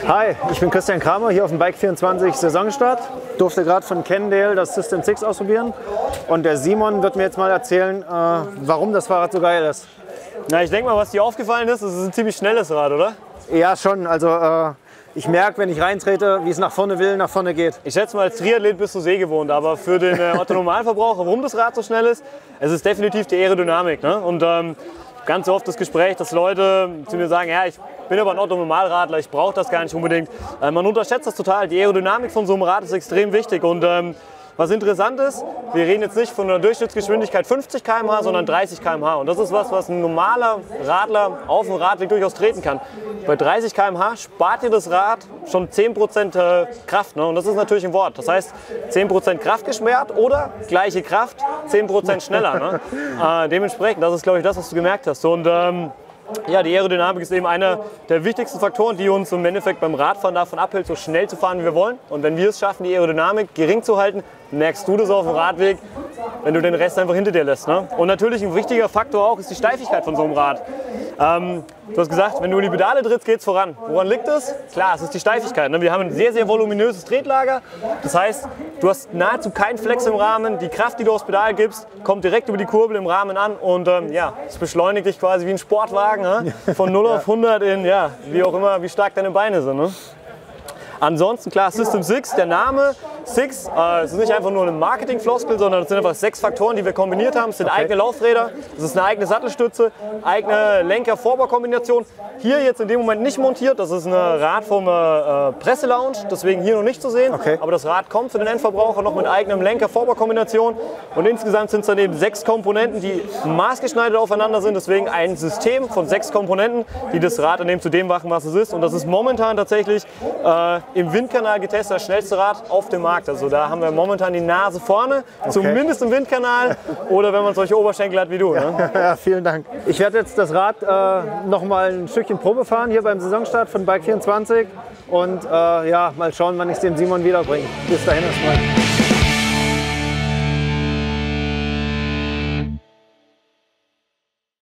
Hi, ich bin Christian Kramer, hier auf dem Bike24 Saisonstart. Durfte gerade von Cannondale das System 6 ausprobieren. Und der Simon wird mir jetzt mal erzählen, warum das Fahrrad so geil ist. Na, ich denke mal, was dir aufgefallen ist, es ist ein ziemlich schnelles Rad, oder? Ja, schon. Also ich merke, wenn ich reintrete, wie es nach vorne will, nach vorne geht. Ich schätze mal, als Triathlet bist du gewohnt, aber für den Otto-Normalverbraucher, warum das Rad so schnell ist, es ist definitiv die Aerodynamik. Ne? Und ganz oft das Gespräch, dass Leute zu mir sagen, ja, ich bin aber ein Otto-Normalradler, ich brauche das gar nicht unbedingt. Man unterschätzt das total. Die Aerodynamik von so einem Rad ist extrem wichtig. Und was interessant ist, wir reden jetzt nicht von einer Durchschnittsgeschwindigkeit 50 km/h, sondern 30 km/h. Und das ist was ein normaler Radler auf dem Radweg durchaus treten kann. Bei 30 km/h spart dir das Rad schon 10% Kraft. Ne? Und das ist natürlich ein Wort. Das heißt, 10% Kraft gespart oder gleiche Kraft, 10% schneller. Ne? Dementsprechend, das ist, glaube ich, das, was du gemerkt hast. Und ja, die Aerodynamik ist eben einer der wichtigsten Faktoren, die uns im Endeffekt beim Radfahren davon abhält, so schnell zu fahren, wie wir wollen. Und wenn wir es schaffen, die Aerodynamik gering zu halten, merkst du das auf dem Radweg, wenn du den Rest einfach hinter dir lässt. Ne? Und natürlich ein wichtiger Faktor auch ist die Steifigkeit von so einem Rad. Du hast gesagt, wenn du in die Pedale trittst, geht es voran. Woran liegt es? Klar, es ist die Steifigkeit. Ne? Wir haben ein sehr, sehr voluminöses Tretlager. Das heißt, du hast nahezu keinen Flex im Rahmen. Die Kraft, die du aufs Pedal gibst, kommt direkt über die Kurbel im Rahmen an. Und ja, es beschleunigt dich quasi wie ein Sportwagen. Ne? Von 0 auf 100 in, ja, wie auch immer, wie stark deine Beine sind. Ne? Ansonsten, klar, System 6, der Name 6, es ist nicht einfach nur eine Marketing-Floskel, sondern es sind einfach 6 Faktoren, die wir kombiniert haben. Es sind eigene Laufräder, es ist eine eigene Sattelstütze, eigene Lenker-Vorbau-Kombination. Hier jetzt in dem Moment nicht montiert, das ist ein Rad vom Presselounge, deswegen hier noch nicht zu sehen. Okay. Aber das Rad kommt für den Endverbraucher noch mit eigenem Lenker-Vorbau-Kombination. Und insgesamt sind es dann eben 6 Komponenten, die maßgeschneidert aufeinander sind. Deswegen ein System von 6 Komponenten, die das Rad dann eben zu dem machen, was es ist. Und das ist momentan tatsächlich im Windkanal getestet, das schnellste Rad auf dem Markt. Also da haben wir momentan die Nase vorne, zumindest im Windkanal oder wenn man solche Oberschenkel hat wie du. Ne? Ja, vielen Dank. Ich werde jetzt das Rad noch mal ein Stückchen Probe fahren hier beim Saisonstart von Bike24 und ja, mal schauen, wann ich es dem Simon wiederbringe. Bis dahin erstmal.